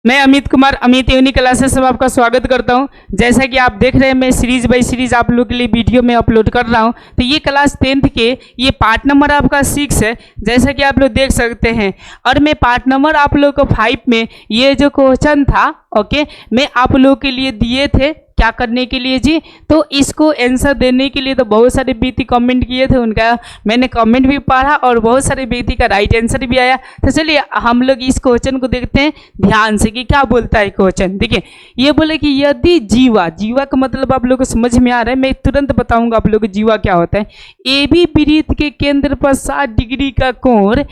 मैं Amit Kumar Amit uni classes में आपका स्वागत करता हूं। जैसा कि आप देख रहे हैं मैं सीरीज बाय सीरीज आप लोग के लिए वीडियो में अपलोड कर रहा हूं। तो ये क्लास 10th के ये पार्ट नंबर आपका 6 है, जैसा कि आप लोग देख सकते हैं। और मैं पार्ट नंबर आप लोग को 5 में ये जो क्वेश्चन था ओके मैं आप लोग के लिए दिए थे क्या करने के लिए जी, तो इसको आंसर देने के लिए तो बहुत सारे व्यक्ति कमेंट किए थे, उनका मैंने कमेंट भी पढ़ा और बहुत सारे व्यक्ति का राइट आंसर भी आया। तो चलिए हम लोग इस क्वेश्चन को देखते हैं ध्यान से कि क्या बोलता है क्वेश्चन। देखिए ये बोले कि यदि जीवा का मतलब आप लोग को समझ में आ रहा है, मैं तुरंत बताऊंगा आप लोग को जीवा क्या होता है। ए बी वृत्त के केंद्र पर 60 डिग्री का कोण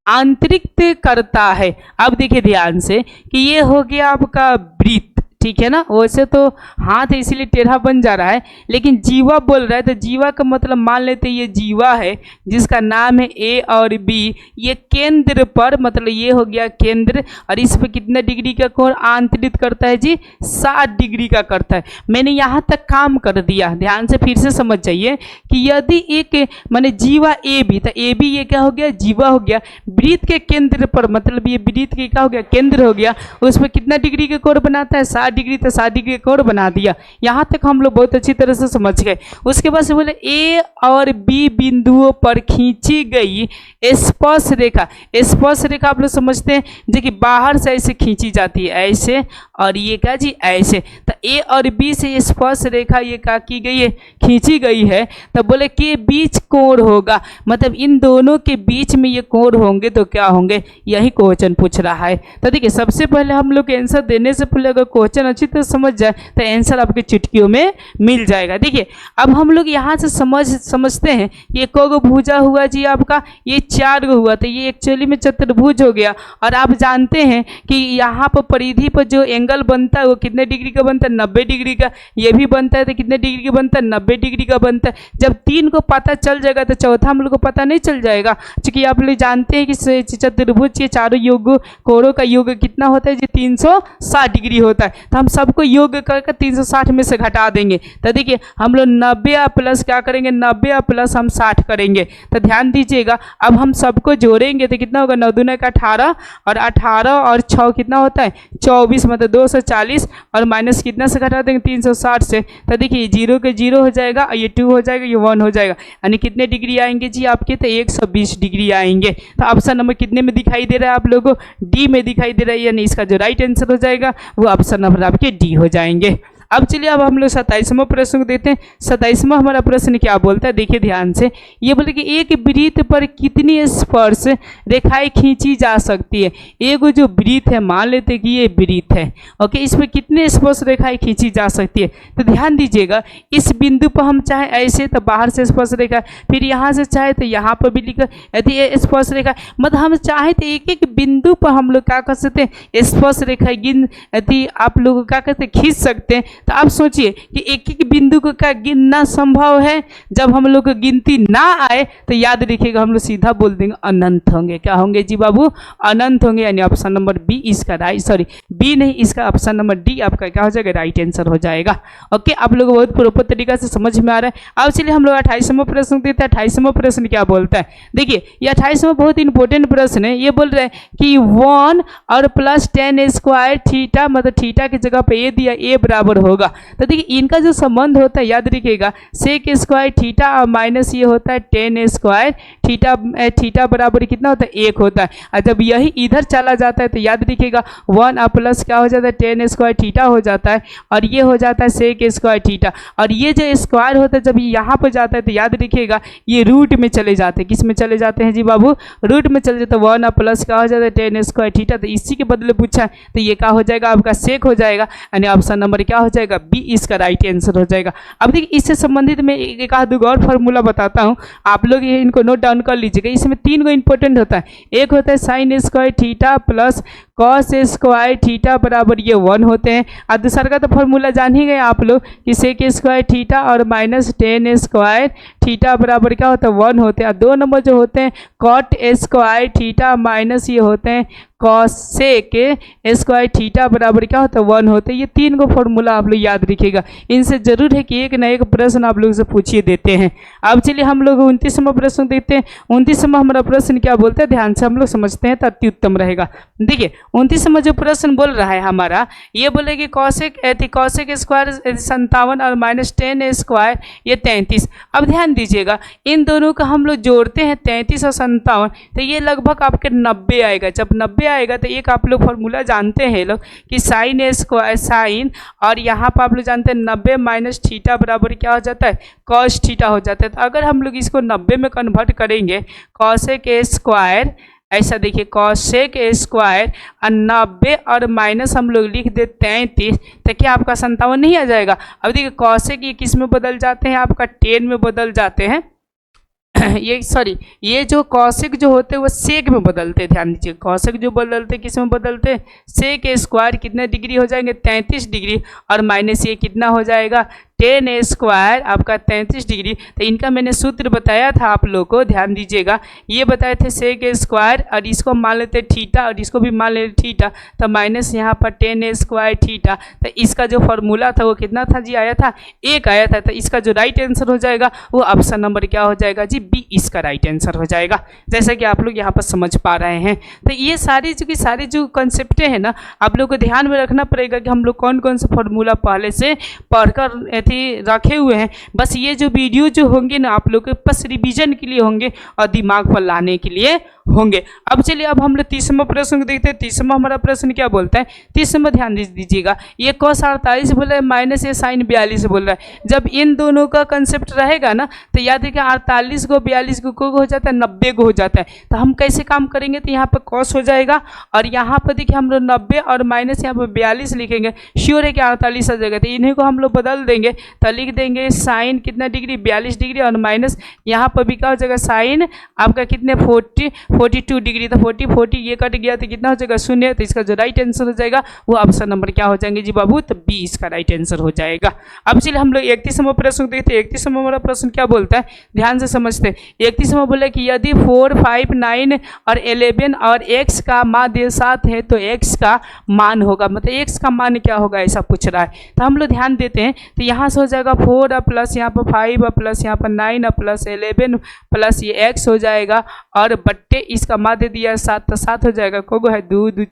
आंतरिक करता है। अब देखिए ध्यान से कि ये हो गया आपका वृत्त, ठीक है ना। वैसे तो हाथ इसलिए टेढ़ा बन जा रहा है, लेकिन जीवा बोल रहा है तो जीवा का मतलब मान लेते ये जीवा है जिसका नाम है ए और बी। ये केंद्र पर मतलब ये हो गया केंद्र, और इस पर कितना डिग्री का कोण आंतरित करता है जी, 60 डिग्री का करता है। मैंने यहाँ तक काम कर दिया, ध्यान से फिर से समझ जाइए कि यदि एक माने जीवा ए बी, तो ए बी ये क्या हो गया, जीवा हो गया। वृत्त के केंद्र पर मतलब ये वृत्त के क्या हो गया, केंद्र हो गया। उस पर कितना डिग्री का कोण बनाता है, 60 डिग्री, तो 60 डिग्री का कोण बना दिया। यहाँ तक हम लोग बहुत अच्छी तरह से समझ गए। उसके बाद से बोले ए और बी बिंदुओं पर खींची गई स्पर्श रेखा। स्पर्श रेखा आप लोग समझते हैं जो कि बाहर से ऐसे खींची जाती है, ऐसे, और ये क्या जी ऐसे। तो ए और बी से स्पर्श रेखा ये क्या की गई है, खींची गई है। तो बोले कि बीच कोण होगा, मतलब इन दोनों के बीच में ये कोण होंगे तो क्या होंगे, यही क्वेश्चन पूछ रहा है। तो देखिए सबसे पहले हम लोग आंसर देने से पहले अगर क्वेश्चन अच्छी तरह समझ जाए तो आंसर आपके चुटकियों में मिल जाएगा। देखिए अब हम लोग यहाँ से समझते हैं ये को भुजा हुआ जी आपका, ये 4 गो हुआ, तो ये एक्चुअली में चतुर्भुज हो गया। और आप जानते हैं कि यहाँ पर परिधि पर जो एंगल बनता है वो कितने डिग्री का बनता है, 90 डिग्री का। ये भी बनता है तो कितने डिग्री का बनता है, 90 डिग्री का बनता है। जब 3 को पता चल जाएगा तो चौथा हम लोग को पता नहीं चल जाएगा, क्योंकि आप लोग जानते हैं कि चतुर्भुज के चारों योग कोणों का योग कितना होता है जी, 360 डिग्री होता है। तो हम सबको योग करके 360 में से घटा देंगे। तो देखिए हम लोग 90 प्लस क्या करेंगे, 90 प्लस हम 60 करेंगे। तो ध्यान दीजिएगा अब हम सबको जोड़ेंगे तो कितना होगा, 9 दूना का 18, और 18 और 6 कितना होता है 24, मतलब 240, और माइनस कितना से घटा देंगे 360 से। तो देखिए 0 के 0 हो जाएगा, ये 2 हो जाएगा, ये 1 हो जाएगा, यानी कितने डिग्री आएंगे जी आपके, तो 120 डिग्री आएंगे। तो ऑप्शन नंबर कितने में दिखाई दे रहा है आप लोगों को, डी में दिखाई दे रहा है, यानी इसका जो राइट आंसर हो जाएगा वो ऑप्शन नंबर आपके डी हो जाएंगे। अब चलिए अब हम लोग 27वां प्रश्न को देखते हैं। 27वां हमारा प्रश्न क्या बोलता है, देखिए ध्यान से। ये बोले कि एक वृत्त पर कितनी स्पर्श रेखाएं खींची जा सकती है। एक जो वृत्त है, मान लेते कि ये वृत्त है ओके, इस पर कितने स्पर्श रेखाएं खींची जा सकती है। तो ध्यान दीजिएगा इस बिंदु पर हम चाहे ऐसे तो बाहर से स्पर्श रेखा, फिर यहाँ से चाहे तो यहाँ पर भी लिखा यदि स्पर्श रेखा, मतलब हम चाहे तो एक एक बिंदु पर हम लोग क्या कर सकते हैं, स्पर्श रेखा गिन यदि आप लोग क्या करते खींच सकते हैं। तो आप सोचिए कि एक एक बिंदु को क्या गिनना संभव है। जब हम लोग को गिनती ना आए तो याद रखिएगा हम लोग सीधा बोल देंगे अनंत होंगे। क्या होंगे जी बाबू, अनंत होंगे, यानी ऑप्शन नंबर बी इसका राइट, सॉरी बी नहीं, इसका ऑप्शन नंबर डी आपका क्या हो जाएगा, राइट आंसर हो जाएगा। ओके आप लोग बहुत प्रॉपर तरीका से समझ में आ रहा है। अब चलिए हम लोग 28वां प्रश्न देते हैं। 28वां प्रश्न क्या बोलता है, देखिए ये 28वां बहुत इंपॉर्टेंट प्रश्न है। ये बोल रहे हैं कि 1 और प्लस 10 स्क्वायर थीटा, मतलब थीटा की जगह पे ए दिया, ए बराबर होगा। तो देखिए इनका जो संबंध होता है याद रखिएगा, सेक स्क्वायर थीटा और माइनस ये होता है 10 स्क्वायर थीटा। थीटा बराबर कितना होता है, 1 होता है। और जब यही इधर चला जाता है तो याद रखिएगा 1 और प्लस क्या हो जाता है, 10 स्क्वायर थीटा हो जाता है, और ये हो जाता है सेक स्क्वायर थीटा। और ये जो स्क्वायर होता है जब यहाँ पर जाता है तो याद रखिएगा ये रूट में चले जाते हैं। किस में चले जाते हैं जी बाबू, रूट में चले जाते हैं। 1 और प्लस क्या हो जाता है 10 स्क्वायर थीटा, तो इसी के बदले पूछा है तो ये क्या हो जाएगा आपका सेक हो जाएगा, यानी ऑप्शन नंबर क्या हो जाएगा, बी इसका राइट आंसर हो जाएगा। अब देखिए इससे संबंधित मैं एक आध और फार्मूला बताता हूं, आप लोग ये इनको नोट डाउन कर लीजिएगा। इसमें 3 गो इंपॉर्टेंट होता है। एक होता है sine square theta plus cos square theta बराबर ये 1 होते हैं। और दूसरा का तो फार्मूला जान ही गए आप लोग कि सेक स्क्वायर थीटा और माइनस 10 स्क्वायर थीटा बराबर क्या होता है, 1 होते हैं। और 2 नंबर जो होते हैं कॉट स्क्वायर थीटा माइनस ये होते हैं कॉसेक स्क्वायर थीटा बराबर क्या होता है, 1 होते हैं। ये 3 को फॉर्मूला आप लोग याद रखिएगा। इनसे जरूर है कि एक ना एक प्रश्न आप लोग से पूछिए देते हैं। अब चलिए हम लोग 29वां प्रश्न देखते हैं। 29वां हमारा प्रश्न क्या बोलते हैं, ध्यान से हम लोग समझते हैं तो अति उत्तम रहेगा। देखिए 29वां जो प्रश्न बोल रहा है हमारा, ये बोले कि कौशिक स्क्वायर 57 और -10 ये 33। अब ध्यान दीजिएगा, इन दोनों का हम लोग जोड़ते हैं 33 और 57, तो ये लगभग आपके 90 आएगा। जब 90 आएगा तो एक आप लोग फॉर्मूला जानते हैं लोग कि साइन और यहाँ पर आप लोग जानते हैं 90 माइनस थीटा बराबर क्या हो जाता है, कॉस थीटा हो जाता है। तो अगर हम लोग इसको 90 में कन्वर्ट करेंगे, कौशिक स्क्वायर ऐसा देखिए कौशिक स्क्वायर 90 और माइनस हम लोग लिख दे 33, तो क्या आपका 57 नहीं आ जाएगा। अब देखिए कौशिक ये किस में बदल जाते हैं, आपका 10 में बदल जाते हैं ये जो कौशिक जो होते हैं वो सेक में बदलते हैं। ध्यान दीजिए, कौशिक जो बदलते किस में बदलते हैं, सेक स्क्वायर कितने डिग्री हो जाएंगे, 33 डिग्री, और माइनस ये कितना हो जाएगा, 10 स्क्वायर आपका 33 डिग्री। तो इनका मैंने सूत्र बताया था आप लोग को, ध्यान दीजिएगा। ये बताए थे सेक स्क्वायर और इसको मान लेते थीटा और इसको भी मान लेते थीटा, तो माइनस यहाँ पर 10 स्क्वायर थीटा। तो इसका जो फॉर्मूला था वो कितना था जी, आया था 1 आया था। तो इसका जो राइट आंसर हो जाएगा वो ऑप्शन नंबर क्या हो जाएगा जी, बी इसका राइट आंसर हो जाएगा, जैसा कि आप लोग यहाँ पर समझ पा रहे हैं। तो ये सारी जो कंसेप्टें हैं ना, आप लोग को ध्यान में रखना पड़ेगा कि हम लोग कौन कौन सा फॉर्मूला पहले से पढ़कर रखे हुए हैं। बस ये जो वीडियो जो होंगे ना आप लोग के बस रिवीजन के लिए होंगे और दिमाग पर लाने के लिए होंगे। अब चलिए अब हम लोग 30वां प्रश्न को देखते हैं। 30वां हमारा प्रश्न क्या बोलता है, 30वां ध्यान दीजिएगा, ये cos 48 बोल रहा है माइनस ये साइन 42 बोल रहा है। जब इन दोनों का कंसेप्ट रहेगा ना तो याद रखिए 48 को 42 को हो जाता है 90 को हो जाता है। तो हम कैसे काम करेंगे, तो यहाँ पर cos हो जाएगा और यहाँ पर देखिए हम लोग 90 और माइनस यहाँ पर 42 लिखेंगे, श्योर है कि 48 आ जाएगा। तो इन्हीं को हम लोग बदल देंगे, तो लिख देंगे साइन कितना डिग्री 42 डिग्री और माइनस यहाँ पर भी क्या हो जाएगा, साइन आपका कितने 42 डिग्री। तो 40 ये कट गया तो कितना हो जाएगा 0। तो इसका जो राइट आंसर हो जाएगा वो ऑप्शन नंबर क्या हो जाएंगे जी बाबू, तो बी इसका राइट आंसर हो जाएगा। अब चलिए हम लोग 31वां प्रश्न देखते हैं। 31वां हमारा प्रश्न क्या बोलता है, ध्यान से समझते हैं। 31वां बोला कि यदि 4, 5, 9 और 11 और x का मान दे साथ है तो x का मान होगा, मतलब x का मान क्या होगा ऐसा पूछ रहा है। तो हम लोग ध्यान देते हैं, तो यहाँ से हो जाएगा 4 प्लस यहाँ पर 5 प्लस यहाँ पर 9 प्लस 11 प्लस ये x हो जाएगा और बट्टे इसका माध्य दिया 7, तो 7 हो जाएगा। कोगो है 2 2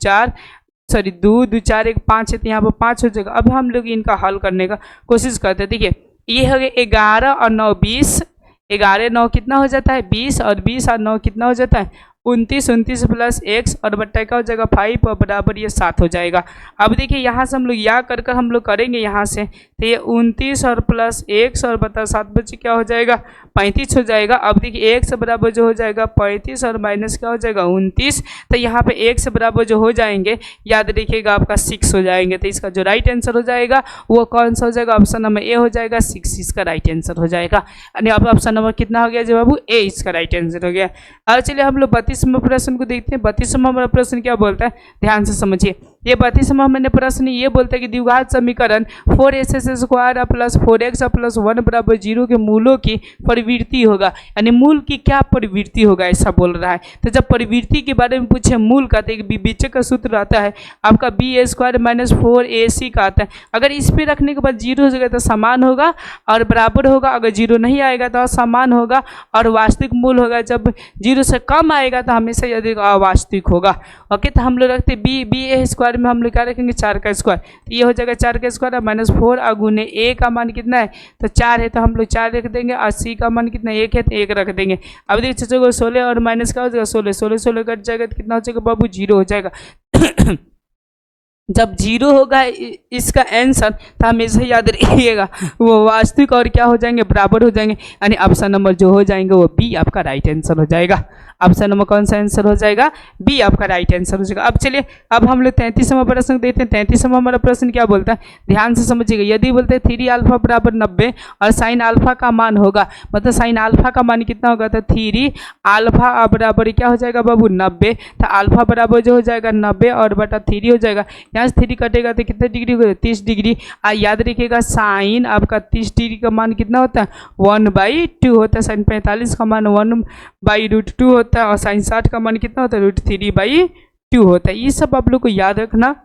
4 1 5 है, तो यहाँ पर 5 हो जाएगा। अब हम लोग इनका हल करने का कोशिश करते हैं। देखिए ये हो गया 11 और 9 20, 11 9 कितना हो जाता है 20 और 20 और 9 कितना हो जाता है 29 प्लस x और बट्टा क्या हो जाएगा 5 और बराबर ये 7 हो जाएगा। अब देखिए यहाँ से हम लोग या कर हम लोग करेंगे यहाँ से, तो ये 29 और प्लस x और बता 7 बच्चे क्या हो जाएगा 35 हो जाएगा। अब देखिए x बराबर जो हो जाएगा 35 और माइनस क्या हो जाएगा 29, तो यहाँ पे x बराबर जो हो जाएंगे याद रखिएगा आपका 6 हो जाएंगे। तो इसका जो राइट आंसर हो जाएगा वो कौन सा हो जाएगा, ऑप्शन नंबर ए हो जाएगा, 6 इसका राइट आंसर हो जाएगा। यानी अब ऑप्शन नंबर कितना हो गया जी बाबू, ए इसका राइट आंसर हो गया। अब चलिए हम लोग 32वां प्रश्न को देखते हैं। 32वां हमारा प्रश्न क्या बोलता है, ध्यान से समझिए। ये 32वां मैंने प्रश्न ये बोलता है कि द्विघात समीकरण 4x² प्लस 4x प्लस 1 बराबर 0 के मूलों की प्रवृत्ति होगा, यानी मूल की क्या प्रवृत्ति होगा ऐसा बोल रहा है। तो जब प्रवृत्ति के बारे में पूछे मूल का, तो एक विवेचक का सूत्र आता है आपका b² माइनस 4ac का आता है। अगर इस पे रखने के बाद 0 हो जाएगा तो समान होगा और बराबर होगा, अगर 0 नहीं आएगा तो असमान होगा और वास्तविक मूल होगा। जब 0 से कम आएगा तो हमेशा यदि अवास्तविक होगा। ओके, तो हम लोग रखते b² में हम लोग क्या रखेंगे 4 का स्क्वायर, तो ये हो जाएगा 4 का स्क्वायर माइनस 4 और गुने a का मान कितना है तो 4 है, तो हम लोग 4 रख देंगे और c का मान कितना 1 है तो 1 रख देंगे। अब देखिए 16 और माइनस क्या हो जाएगा 16 कट जाएगा तो कितना हो जाएगा बाबू 0 हो जाएगा। जब 0 होगा इसका आंसर तो हमेशा याद रखिएगा वो वास्तविक और क्या हो जाएंगे बराबर हो जाएंगे, यानी ऑप्शन नंबर जो हो जाएंगे वो बी आपका राइट आंसर हो जाएगा। ऑप्शन नंबर कौन सा आंसर हो जाएगा, बी आपका राइट आंसर हो जाएगा। अब चलिए अब हम लोग 33वां प्रश्न देखते हैं। 33वां हमारा प्रश्न क्या बोलता है, ध्यान से समझिएगा। यदि बोलते हैं 3 अल्फा बराबर 90 और साइन अल्फा का मान होगा, मतलब साइन अल्फा का मान कितना होगा तो 3 अल्फा बराबर क्या हो जाएगा बाबू 90, तो अल्फा बराबर जो हो जाएगा 90 और बटा 3 हो जाएगा। यहाँ से 3 कटेगा तो कितने डिग्री होगा 30 डिग्री। याद रखिएगा साइन आपका 30 डिग्री का मान कितना होता है 1/2 होता है, साइन 45 का मान 1/√2 होता है और साइन 60 का मान कितना होता है √3/2 होता है। ये सब आप लोग को याद रखना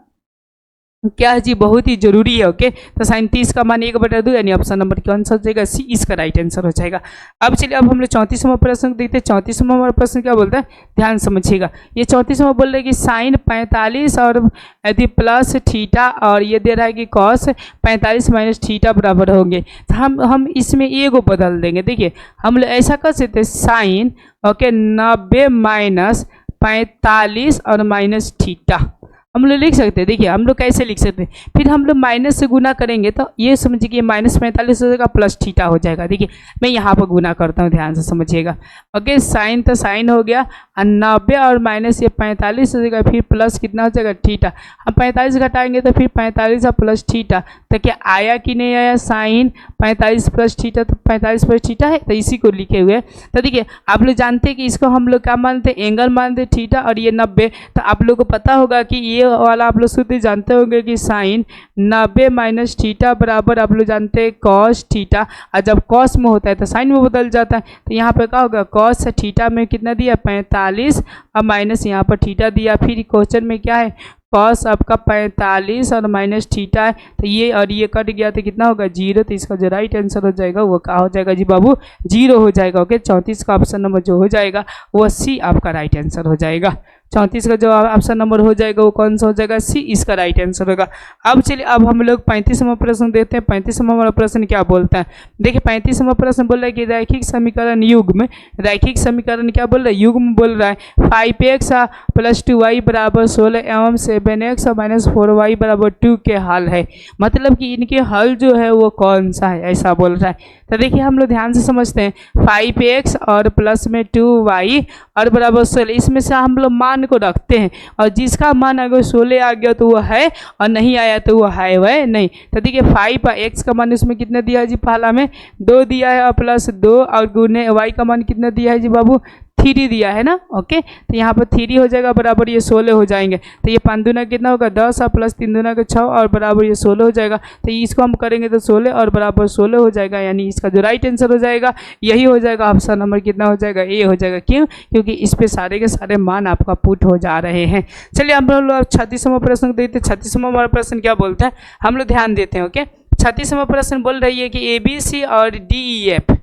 क्या है जी, बहुत ही जरूरी है। ओके, तो साइन 30 का मान 1/2 यानी ऑप्शन नंबर कौन सा हो जाएगा, सी इसका राइट आंसर हो जाएगा। अब चलिए अब हम लोग 34वां प्रश्न देखते हैं। 34वां प्रश्न क्या बोलता है, ध्यान समझिएगा। ये 34वां बोल रहा है कि साइन 45 और यदि प्लस थीटा और ये दे रहा है कि कॉस 45 माइनस थीटा बराबर होंगे, तो हम इसमें ए को बदल देंगे। देखिए हम लोग ऐसा कर सकते हैं, साइन ओके 90 माइनस 45 और माइनस थीटा हम लोग लिख सकते हैं। देखिए हम लोग कैसे लिख सकते हैं, फिर हम लोग माइनस से गुना करेंगे तो ये समझिए कि माइनस 45 हो जाएगा प्लस थीटा हो जाएगा। देखिए मैं यहाँ पर गुना करता हूँ, ध्यान से समझिएगा। ओके, साइन तो साइन हो गया, 90 और माइनस ये 45 हो जाएगा, फिर प्लस कितना हो जाएगा थीटा। हम 45 घटाएंगे तो फिर 45 और प्लस थीटा, तो क्या आया कि नहीं आया, साइन 45 प्लस थीटा, तो 45 प्लस थीटा है, तो इसी को लिखे हुए। तो देखिए आप लोग जानते हैं कि इसको हम लोग क्या मानते हैं, एंगल मानते थीटा, और ये 90। तो आप लोग को पता होगा कि ये वाला आप लोग सूत्र जानते होंगे कि साइन 90 माइनस थीटा बराबर आप लोग जानते हैं कॉस थीटा, और जब कॉस में होता है तो साइन में बदल जाता है। तो यहाँ पे क्या होगा, कॉस थीटा में कितना दिया 45 और माइनस यहाँ पर थीटा दिया। फिर क्वेश्चन में क्या है, कॉस आपका 45 और माइनस थीटा है, तो ये और ये कट गया तो कितना होगा 0। तो इसका जो राइट आंसर हो जाएगा वो क्या हो जाएगा जी बाबू, 0 हो जाएगा। ओके, 34 का ऑप्शन नंबर जो हो जाएगा वो सी आपका राइट आंसर हो जाएगा। 34 का जो ऑप्शन नंबर हो जाएगा वो कौन सा हो जाएगा, सी इसका राइट आंसर होगा। अब चलिए अब हम लोग 35वां प्रश्न देते हैं। 35वां प्रश्न क्या बोलता है, देखिए 35वां प्रश्न बोल रहा है कि रैखिक समीकरण युग्म, रैखिक समीकरण क्या बोल रहा है, युग्म बोल रहा है। 5x + 2y = 16 एवं 7x - 4y = 2 के हल है। मतलब कि इनके हल जो है वो कौन सा है, ऐसा बोल रहा है। तो देखिए हम लोग ध्यान से समझते हैं, 5x और प्लस में 2y और बराबर 16, इसमें से हम लोग मान को रखते हैं, और जिसका मान अगर 16 आ गया तो वो है, और नहीं आया तो वो है वह नहीं। तो देखिए 5 और x का मान इसमें कितना दिया है जी, पहला में 2 दिया है और प्लस 2 और गुने y का मान कितना दिया है जी बाबू, 3 दिया है ना। ओके, तो यहाँ पर 3 हो जाएगा बराबर ये 16 हो जाएंगे। तो ये 5 दूना कितना होगा 10 और प्लस 3 दूना का 6 और बराबर ये 16 हो जाएगा। तो इसको हम करेंगे तो 16 और बराबर 16 हो जाएगा, यानी इसका जो राइट आंसर हो जाएगा यही हो जाएगा। ऑप्शन नंबर कितना हो जाएगा, ए हो जाएगा। क्यों, क्योंकि इस पे सारे के सारे मान आपका पुट हो जा रहे हैं। चलिए हम लोग 36वां प्रश्न देखते हैं। 36वां प्रश्न क्या बोलता है, हम लोग ध्यान देते हैं। ओके, 36वां प्रश्न बोल रही है कि ABC और DEF,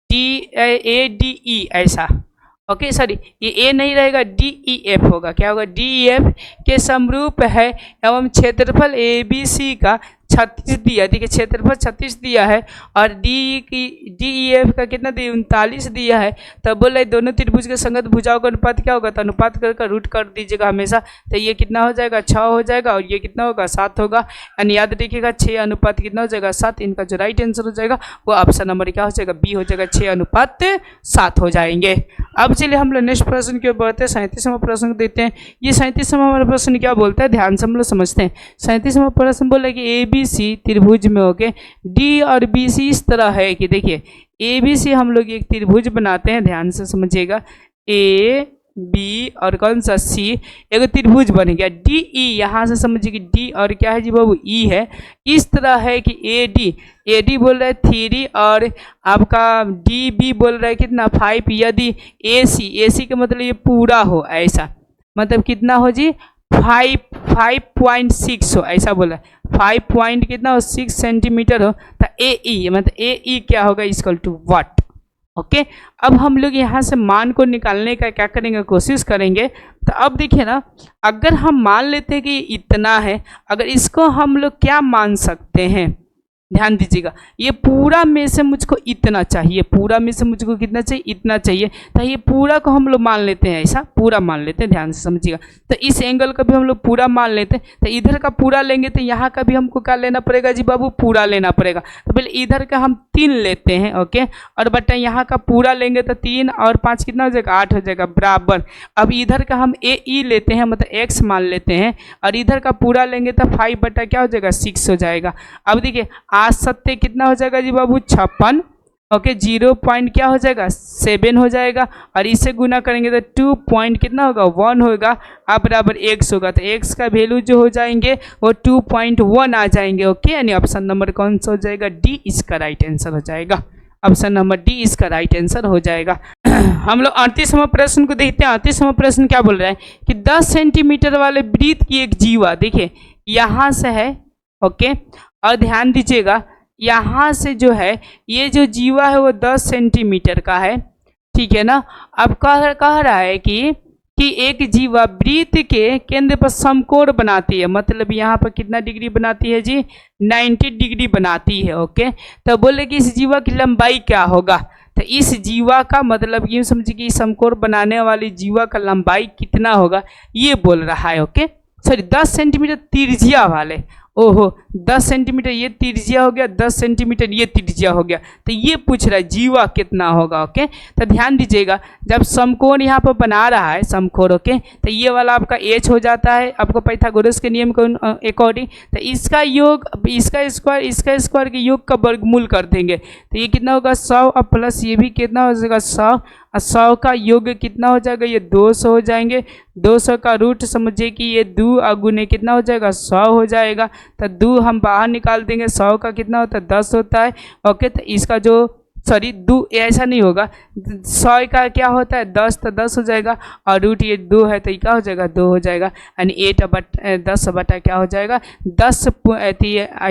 DADE ऐसा, ओके सॉरी ये ए नहीं रहेगा, DEF होगा। क्या होगा, DEF के समरूप है एवं क्षेत्रफल ABC का 36 दिया, देखिए क्षेत्रफल 36 दिया है, और DEF का कितना दिया 39 दिया है। तब बोल रहे दोनों त्रिभुज के संगत भुजाओं का अनुपात क्या होगा, तो अनुपात कर रूट कर दीजिएगा हमेशा। तो ये कितना हो जाएगा 6 हो जाएगा, और ये कितना होगा 7 होगा। यानी याद रखिएगा 6 अनुपात कितना हो जाएगा 7। इनका जो राइट आंसर हो जाएगा वो ऑप्शन नंबर क्या हो जाएगा, बी हो जाएगा, 6 अनुपात 7 हो जाएंगे। अब चलिए हम लोग नेक्स्ट प्रश्न की ओर बढ़ते हैं। 37वां प्रश्न देते हैं। ये 37वां प्रश्न क्या बोलता है, ध्यान से हम लोग समझते हैं। 37वां प्रश्न बोल रहा है कि ABC त्रिभुज में होके D और BC इस तरह है कि देखिए ABC हम लोग एक त्रिभुज बनाते हैं, ध्यान से समझिएगा, A B और कौन सा C, एक त्रिभुज बन गया। DE यहाँ से समझिए कि D और क्या है जी बाबू, E है। इस तरह है कि AD बोल रहा है 3 और आपका DB बोल रहा है कितना 5। यदि AC का मतलब ये पूरा हो, ऐसा मतलब कितना हो जी 5.6 हो, ऐसा बोला 5 पॉइंट कितना हो 6 सेंटीमीटर हो, तो AE मतलब AE क्या होगा इक्वल टू वाट। ओके, अब हम लोग यहाँ से मान को निकालने का क्या करेंगे, कोशिश करेंगे। तो अब देखिए ना, अगर हम मान लेते हैं कि इतना है, अगर इसको हम लोग क्या मान सकते हैं, ध्यान दीजिएगा, ये पूरा में से मुझको इतना चाहिए, पूरा में से मुझको कितना चाहिए, इतना चाहिए। तो ये पूरा को हम लोग मान लेते हैं, ऐसा पूरा मान लेते हैं, ध्यान से समझिएगा। तो इस एंगल का भी हम लोग पूरा मान लेते हैं। तो इधर का पूरा लेंगे तो यहाँ का भी हमको क्या लेना पड़ेगा जी बाबू, पूरा लेना पड़ेगा। तो पहले इधर का हम 3 लेते हैं, ओके, और बटा यहाँ का पूरा लेंगे तो 3 और 5 कितना हो जाएगा 8 हो जाएगा बराबर। अब इधर का हम AE लेते हैं, मतलब x मान लेते हैं, और इधर का पूरा लेंगे तो 5 बटा क्या हो जाएगा 6 हो जाएगा। अब देखिए 8 7 कितना हो जाएगा जी बाबू 56, ओके, 0 पॉइंट क्या हो जाएगा 7 हो जाएगा, और इसे गुना करेंगे तो 2 पॉइंट कितना होगा 1 होगा, अब बराबर x होगा। तो x का वैल्यू जो हो जाएंगे वो 2.1 आ जाएंगे। ओके, यानी ऑप्शन नंबर कौन सा हो जाएगा, डी इसका राइट आंसर हो जाएगा। ऑप्शन नंबर डी इसका राइट आंसर हो जाएगा। हम लोग 38वां प्रश्न को देखते हैं। 38वां प्रश्न क्या बोल रहा है कि 10 सेंटीमीटर वाले वृत्त की एक जीवा, देखिए यहाँ से है, ओके। और ध्यान दीजिएगा यहाँ से जो है ये जो जीवा है वो 10 सेंटीमीटर का है, ठीक है ना। अब कह रहा है कि एक जीवा वृत्त के केंद्र पर समकोण बनाती है, मतलब यहाँ पर कितना डिग्री बनाती है जी, 90 डिग्री बनाती है, ओके। तो बोले कि इस जीवा की लंबाई क्या होगा, तो इस जीवा का मतलब यूँ समझिए कि समकोण बनाने वाली जीवा का लंबाई कितना होगा ये बोल रहा है, ओके। सॉरी 10 सेंटीमीटर त्रिज्या वाले, ओहो 10 सेंटीमीटर ये त्रिज्या हो गया, 10 सेंटीमीटर ये त्रिज्या हो गया, तो ये पूछ रहा है जीवा कितना होगा, ओके। तो ध्यान दीजिएगा जब समकोण यहाँ पर बना रहा है समकोण, ओके, तो ये वाला आपका h हो जाता है आपको पाइथागोरस के नियम के अकॉर्डिंग। तो इसका योग इसका स्क्वायर के योग का वर्गमूल कर देंगे तो ये कितना होगा 100 और प्लस ये भी कितना हो जाएगा 100 और 100 का योग कितना हो जाएगा ये 200 हो जाएंगे। 200 का रूट समझिए कि ये 2 गुने कितना हो जाएगा 100 हो जाएगा। तो 2 हम बाहर निकाल देंगे, 100 का कितना होता है 10 होता है, ओके। तो इसका जो सॉरी 2 ऐसा नहीं होगा, 100 का क्या होता है 10, तो 10 हो जाएगा और रूट ये 2 है तो ये क्या हो जाएगा 2 हो जाएगा, यानी 10 बटा क्या हो जाएगा 10।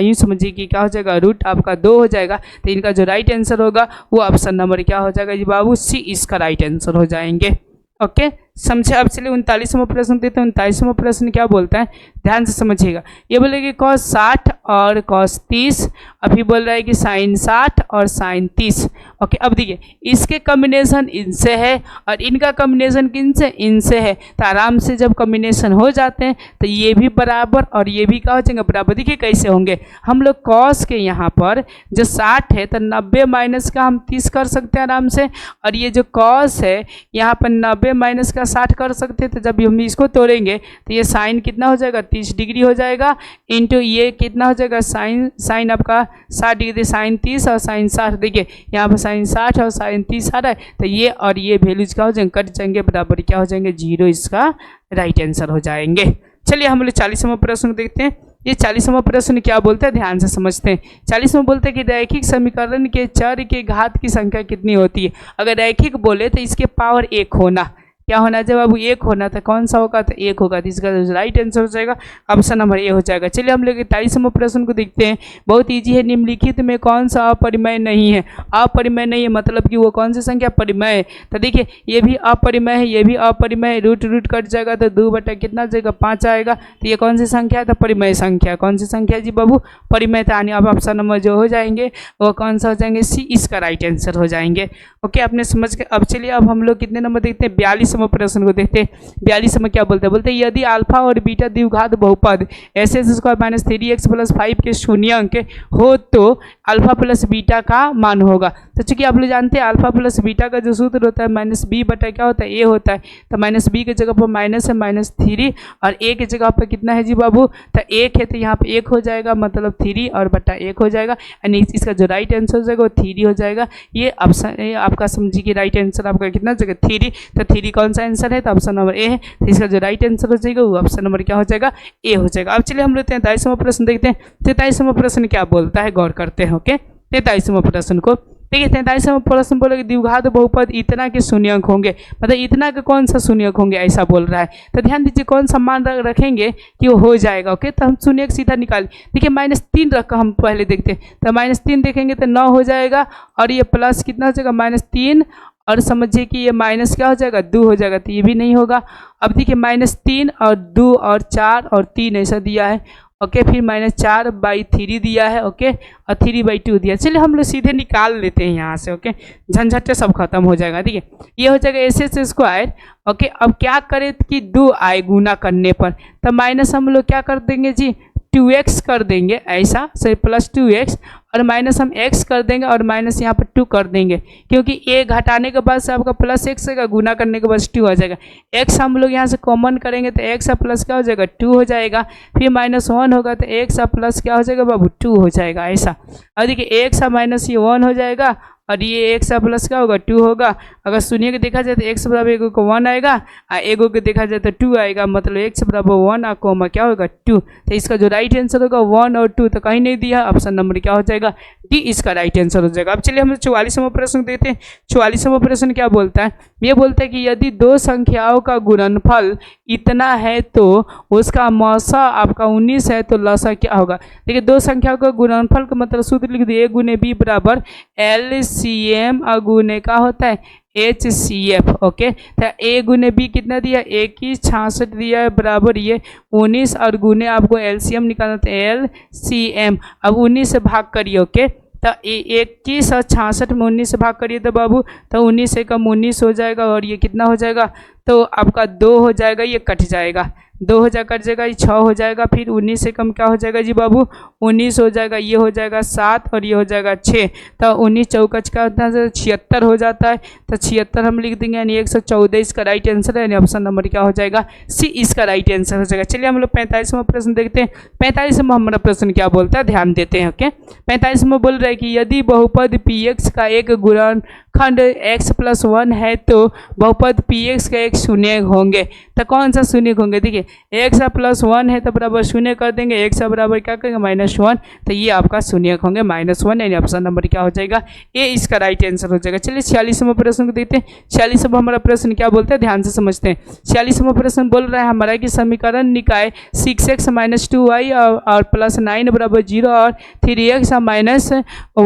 यूँ समझिए कि क्या हो जाएगा रूट आपका 2 हो जाएगा। तो इनका जो राइट आंसर होगा वो ऑप्शन नंबर क्या हो जाएगा जी बाबू सी, इसका राइट आंसर हो जाएंगे, ओके। समझे। अब चलिए 39वां प्रश्न देते हैं। 39वां प्रश्न क्या बोलता है, ध्यान से समझिएगा। ये बोलेगी cos 60 और cos 30, अभी बोल रहा है कि sin 60 और sin 30, ओके। अब देखिए इसके कॉम्बिनेशन इनसे है और इनका कॉम्बिनेशन किनसे, इनसे है। तो आराम से जब कॉम्बिनेशन हो जाते हैं तो ये भी बराबर और ये भी क्या हो जाएंगे बराबर। देखिए कैसे होंगे, हम लोग cos के यहाँ पर जो 60 है तो 90 माइनस का हम 30 कर सकते हैं आराम से, और ये जो cos है यहाँ पर 90 माइनस का 60 कर सकते हैं। तो जब हम इसको तोड़ेंगे तो ये साइन कितना हो जाएगा 30 डिग्री हो जाएगा, इंटू ये कितना हो जाएगा साइन आपका 60 डिग्री, साइन 30 और साइन 60। देखिए यहाँ पर साइन 60 और साइन 30 आ रहा है तो ये और ये वैल्यूज क्या हो जाएंगे कट जाएंगे, बराबर क्या हो जाएंगे 0, इसका राइट आंसर हो जाएंगे। चलिए हम लोग 40वां प्रश्न देखते हैं। ये 40वां प्रश्न क्या बोलते हैं ध्यान से समझते हैं। 40वां बोलते हैं कि रैखिक समीकरण के चर के घात की संख्या कितनी होती है। अगर रैखिक बोले तो इसके पावर 1 होना, क्या होना जब अब 1 होना तो कौन सा होगा तो 1 होगा, तो इसका राइट आंसर हो जाएगा ऑप्शन नंबर ए हो जाएगा। चलिए हम लोग 23वां प्रश्न को देखते हैं। बहुत इजी है। निम्नलिखित में कौन सा अपरिमेय नहीं है। अपरिमेय नहीं है मतलब कि वो कौन सी संख्या परिमेय है। तो देखिए ये भी अपरिमेय है, ये भी अपरिमेय है, रूट कट जाएगा तो 2 बटा कितना जाएगा 5 आएगा। तो ये कौन सी संख्या है तो परिमेय संख्या। कौन सी संख्या जी बाबू परिमेय था। अब ऑप्शन नंबर जो हो जाएंगे वो कौन सा हो जाएंगे सी, इसका राइट आंसर हो जाएंगे, ओके। आपने समझ के। अब चलिए अब हम लोग कितने नंबर देखते हैं 42वां प्रश्न को देखते हैं। 42 में क्या बोलते हैं, बोलते हैं यदि अल्फा और बीटा द्विघात बहुपद SS square minus 3x plus 5 के शून्याङ्क हो तो अल्फा प्लस बीटा का मान होगा। तो चूंकि आप लोग जानते हैं अल्फा प्लस बीटा का जो सूत्र होता है माइनस बी बटा क्या होता है ए होता है। तो माइनस बी की जगह पर माइनस है -3 और ए की जगह पर कितना है जी बाबू तो 1 है, तो यहाँ पर 1 हो जाएगा मतलब 3 और बटा 1 हो जाएगा, यानी इसका जो राइट आंसर हो जाएगा वो 3 हो जाएगा। ये ऑप्शन आपका समझिए कि राइट आंसर आपका कितना जगह 3, तो 3 कौन सा आंसर है तो ऑप्शन नंबर ए है। तो इसका जो राइट आंसर हो जाएगा वो ऑप्शन नंबर क्या हो जाएगा ए हो जाएगा। अब चलिए हम लोग 43वां प्रश्न देखते हैं। 43वां प्रश्न क्या बोलता है गौर करते हैं, ओके। 43वां प्रश्न को देखिए। 43वां प्रश्न बोलेगा द्विघात बहुपद इतना के शून्याङ्क होंगे, मतलब इतना के कौन सा शून्याङ्क होंगे ऐसा बोल रहा है। तो ध्यान दीजिए कौन सा मान रखेंगे कि वो हो जाएगा, ओके। तो हम शून्याङ्क सीधा निकाल, देखिए -3 रख हम पहले देखते हैं। तो -3 देखेंगे तो 9 हो जाएगा और ये प्लस कितना हो जाएगा -3 और समझिए कि ये माइनस क्या हो जाएगा 2 हो जाएगा, तो ये भी नहीं होगा। अब देखिए -3 और 2 और 4 और 3 ऐसा दिया है, ओके। फिर -4/3 दिया है, ओके, और 3/2 दिया। चलिए हम लोग सीधे निकाल लेते हैं यहाँ से, ओके। झंझट सब खत्म हो जाएगा। देखिए ये हो जाएगा SS स्क्वायर, ओके। अब क्या करें कि 2 आए गुना करने पर, तो माइनस हम लोग क्या कर देंगे जी 2x कर देंगे ऐसा, सॉरी प्लस 2x और माइनस हम x कर देंगे और माइनस यहाँ पर 2 कर देंगे, क्योंकि a घटाने के बाद से आपका प्लस x का गुना करने के बाद 2 आ जाएगा। x हम लोग यहाँ से कॉमन करेंगे तो x प्लस क्या हो जाएगा 2 हो जाएगा। फिर -1 होगा तो x प्लस क्या हो जाएगा बाबू 2 हो जाएगा ऐसा। और देखिए x माइनस ये 1 हो जाएगा और ये x प्लस क्या होगा 2 होगा। अगर शून्य के देखा जाए तो x बराबर एगो को 1 आएगा और एगो के देखा जाए तो 2 आएगा, मतलब x बराबर 1 और कोमा क्या होगा 2। तो इसका जो राइट आंसर होगा 1 और 2 तो कहीं नहीं दिया, ऑप्शन नंबर क्या हो जाएगा डी, इसका राइट आंसर हो जाएगा। अब चलिए हम 44वां प्रश्न देखते हैं। 44वां प्रश्न क्या बोलता है, ये बोलते हैं कि यदि दो संख्याओं का गुणनफल इतना है तो उसका मौसा आपका 19 है तो लसा क्या होगा। देखिए दो संख्याओं का गुणनफल का मतलब सूत्र लिख दिए, a गुने बी बराबर LCM अगुने का होता है HCF। ओके, तो a गुने बी कितना दिया, 2166 दिया है बराबर ये 19 और गुने आपको LCM निकालना था LCM। अब 19 से भाग करिए। ओके, तो 21 और 66 में 19 से भाग करिए तो बाबू, तो 19 से कम 19 हो जाएगा और ये कितना हो जाएगा, तो आपका 2 हो जाएगा, ये कट जाएगा, 2 हो जाएगा कट जाएगा, ये 6 हो जाएगा, फिर 19 से कम क्या हो जाएगा जी बाबू, 19 हो जाएगा, ये हो जाएगा 7 और ये हो जाएगा 6, तो 19 चौकच का होता है 76 हो जाता है, तो 76 हम लिख देंगे, यानी 114 इसका राइट आंसर है, यानी ऑप्शन नंबर क्या हो जाएगा, सी इसका राइट आंसर हो जाएगा। चलिए हम लोग 45वां प्रश्न देखते हैं। 45वां हमारा प्रश्न क्या बोलता है, ध्यान देते हैं। ओके, 45वां बोल रहा है कि यदि बहुपद px का एक गुणनखंड x + 1 है तो बहुपद px का एक शून्य होंगे, तो कौन सा शून्य होंगे। देखिए x + 1 है तो बराबर शून्य कर देंगे, x बराबर क्या करेंगे -1, तो ये आपका शून्य होंगे -1, यानी ऑप्शन नंबर क्या हो जाएगा, ए इसका राइट आंसर हो जाएगा। चलिए 46वां प्रश्न को देखते हैं। 46वां हमारा प्रश्न क्या बोलते हैं, ध्यान से समझते हैं। 46वां प्रश्न बोल रहा है हमारा कि समीकरण निकाय 6x - 2y और +9 बराबर 0 और 3x -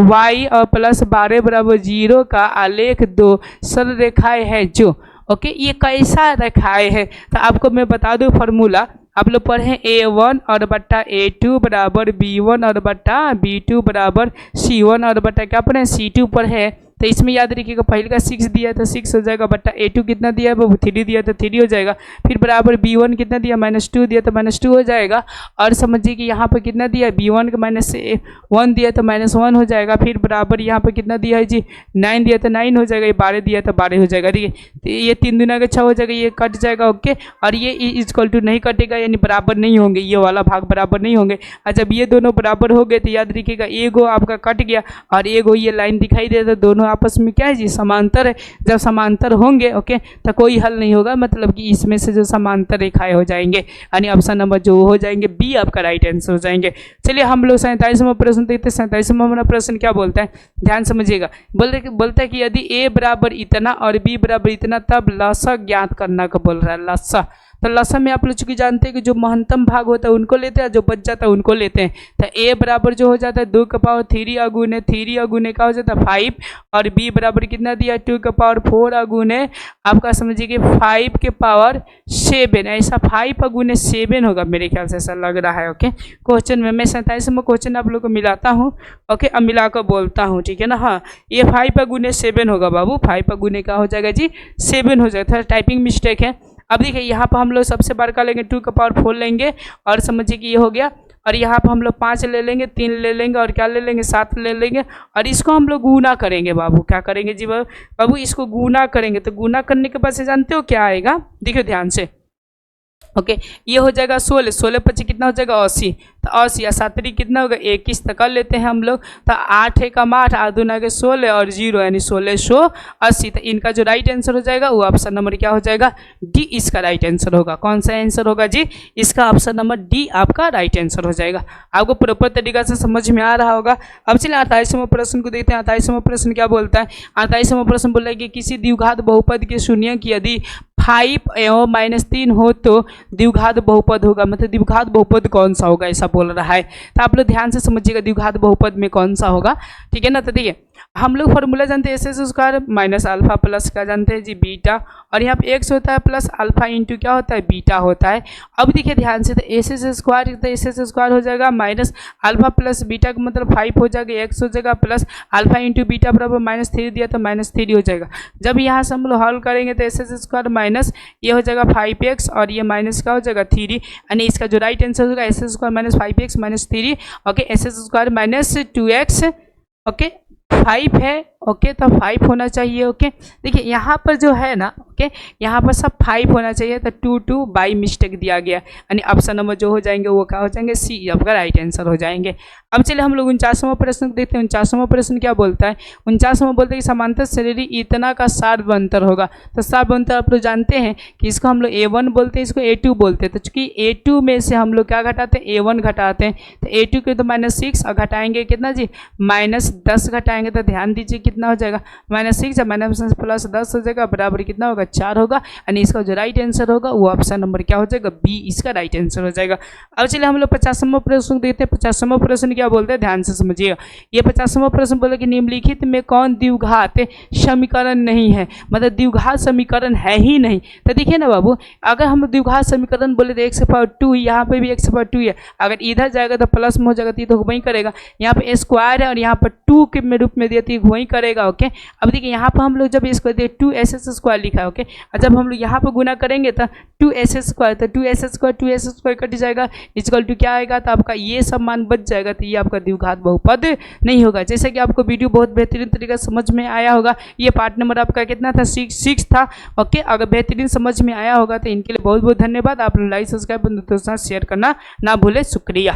y और +12 बराबर 0 का आलेख दो सरल रेखाएं है जो। ओके, ये कैसा रेखाएं है, तो आपको मैं बता दूं फॉर्मूला, आप लोग पढ़े A1 और बट्टा A2 बराबर B1 और बट्टा B2 बराबर C1 और बट्टा क्या पढ़े C2 पढ़े, तो इसमें याद रखिएगा पहले का 6 दिया तो 6 हो जाएगा, बट्टा A2 कितना दिया है वो 3 दिया तो 3 हो जाएगा, फिर बराबर B1 कितना दिया -2 दिया तो -2 हो जाएगा, और समझिए कि यहाँ पर कितना दिया है B1 का -1 दिया तो -1 हो जाएगा, फिर बराबर यहाँ पर कितना दिया है जी 9 दिया तो 9 हो जाएगा, ये 12 दिया तो 12 हो जाएगा। ठीक है, तो ये 3 दूना का 6 हो जाएगा, ये कट जाएगा। ओके, और ये इक्वल टू नहीं कटेगा, यानी बराबर नहीं होंगे, ये वाला भाग बराबर नहीं होंगे। और जब ये दोनों बराबर हो गए तो याद रखिएगा एगो आपका कट गया और एगो ये लाइन दिखाई दे तो दोनों आपस में क्या है जी समांतर है। जब समांतर होंगे ओके तो कोई हल नहीं होगा, मतलब कि इसमें से जो समांतर रेखाएं हो जाएंगे, यानी ऑप्शन नंबर जो हो जाएंगे बी आपका राइट आंसर हो जाएंगे। चलिए हम लोग 47वां प्रश्न देखते हैं। 47वां हमारा प्रश्न क्या बोलता है, ध्यान समझिएगा। बोलता है कि यदि ए बराबर इतना और बी बराबर इतना तब लसा ज्ञात करना का बोल रहा है। लसा, तो लसा में आप लोग चूंकि जानते हैं कि जो महत्तम भाग होता है उनको लेते हैं, जो बच जाता है उनको लेते हैं। तो ए बराबर जो हो जाता है 2 का पावर 3 अगुने 3 अगुने का हो जाता है 5, और बी बराबर कितना दिया 2 का पावर 4 अगुने आपका समझिए कि 5 के पावर 7, ऐसा 5 अगुने 7 होगा मेरे ख्याल से, ऐसा लग रहा है। ओके, क्वेश्चन में मैं 47वां क्वेश्चन आप लोग को मिलाता हूँ। ओके, अब मिलाकर बोलता हूँ, ठीक है ना। हाँ, ये 5 अगुने 7 होगा बाबू, 5 अगुने का हो जाएगा जी 7 हो जाएगा, थोड़ा टाइपिंग मिस्टेक है। अब देखिए यहाँ पर हम लोग सबसे बड़ा का लेंगे 2 का पावर 4 लेंगे, और समझिए कि ये हो गया, और यहाँ पर हम लोग 5 ले लेंगे, 3 ले लेंगे, और क्या ले लेंगे 7 ले लेंगे, और इसको हम लोग गुना करेंगे बाबू। क्या करेंगे जी बाबू, इसको गुना करेंगे। तो गुना करने के बाद से जानते हो क्या आएगा, देखिए ध्यान से। ओके, ये हो जाएगा 16, 16 पच्चीस कितना हो जाएगा 80, तो 80 या 7 कितना होगा 21 तक कर लेते हैं हम लोग। तो 8 है कम 8, 8 दूना के 16 और 0 यानी 1680। तो इनका जो राइट आंसर हो जाएगा वो ऑप्शन नंबर क्या हो जाएगा, डी इसका राइट आंसर होगा। कौन सा आंसर होगा जी, इसका ऑप्शन नंबर डी आपका राइट आंसर हो जाएगा। आपको प्रॉपर तरीका से समझ में आ रहा होगा। अब चलिए 28वां प्रश्न को देखते हैं। 28वां प्रश्न क्या बोलता है, 28वां प्रश्न बोल रहा है कि किसी द्विघात बहुपद के शून्य की यदि 5 एवं -3 हो तो द्विघात बहुपद होगा। मतलब द्विघात बहुपद कौन सा होगा ऐसा बोल रहा है। तो आप लोग ध्यान से समझिएगा द्विघात बहुपद में कौन सा होगा, ठीक है ना। तो देखिए हम लोग फॉर्मूला जानते हैं SS square minus alpha plus क्या जानते हैं जी बीटा, और यहाँ पे x होता है प्लस अल्फा इंटू क्या होता है बीटा होता है। अब देखिए ध्यान से, तो SS स्क्वायर हो जाएगा माइनस अल्फा प्लस बीटा का मतलब 5 हो जाएगा, x हो जाएगा प्लस अल्फा इंटू बीटा बराबर -3 दिया तो -3 हो जाएगा। जब यहाँ से हम लोग हल करेंगे तो SS स्क्वायर माइनस ये हो जाएगा 5x और ये माइनस का हो जाएगा 3, यानी इसका जो राइट आंसर होगा SS square minus 5x minus 3। Okay, SS square minus 2x okay 5 है। ओके, तो 5 होना चाहिए। ओके, देखिए यहाँ पर जो है ना, ओके यहाँ पर सब 5 होना चाहिए, तो 2 बाई मिस्टेक दिया गया, यानी ऑप्शन नंबर जो हो जाएंगे वो क्या हो जाएंगे, सी आपका राइट आंसर हो जाएंगे। अब चलिए हम लोग 49वां प्रश्न देखते हैं। 49वां प्रश्न क्या बोलता है, 49वां बोलते हैं कि समांतर श्रेणी इतना का सार्वभौमिक होगा। तो सार्वभौमिक आप लोग जानते हैं कि इसको हम लोग A1 बोलते हैं, इसको A2 बोलते हैं। तो चूंकि A2 में से हम लोग क्या घटाते हैं, A1 घटाते हैं, तो A2 के तो -6 और घटाएंगे कितना जी -10 घटाएंगे, तो ध्यान दीजिए कितना हो जाएगा -6 है, -+10 हो जाएगा बराबर कितना होगा 4 होगा। यानी इसका जो राइट आंसर होगा वो ऑप्शन नंबर क्या हो जाएगा बी इसका राइट आंसर हो जाएगा। अब चलिए हम लोग 50वां प्रश्न देखते हैं। 50वां प्रश्न क्या बोलते हैं, ध्यान से समझिएगा। ये 50वां प्रश्न बोले कि निम्नलिखित में कौन द्विघात समीकरण नहीं है, मतलब द्विघात समीकरण है ही नहीं। तो देखिए ना बाबू, अगर हम द्विघात समीकरण बोले तो x⁴2 यहाँ पे भी x⁴2 है, अगर इधर जाएगा तो प्लस में हो जाएगा तो वही करेगा। यहाँ पे स्क्वायर है और यहाँ पर 2 के में रूप में दिया तो वही करेगा। ओके, अब देखिए यहाँ पर हम लोग जब इसको 2s² लिखा है। ओके, और जब हम लोग यहाँ पर गुना करेंगे तो 2s² तो 2s² कट जाएगा, इक्वल टू क्या आएगा, तो आपका ये सब मान बच जाएगा। तो ये आपका द्विघात बहुपद नहीं होगा। जैसे कि आपको वीडियो बहुत बेहतरीन तरीके से समझ में आया होगा। ये पार्ट नंबर आपका कितना था, 6 था। ओके, अगर बेहतरीन समझ में आया होगा तो इनके लिए बहुत बहुत धन्यवाद। आप लोग लाइक सब्सक्राइब दोस्तों के साथ शेयर करना ना भूले। शुक्रिया।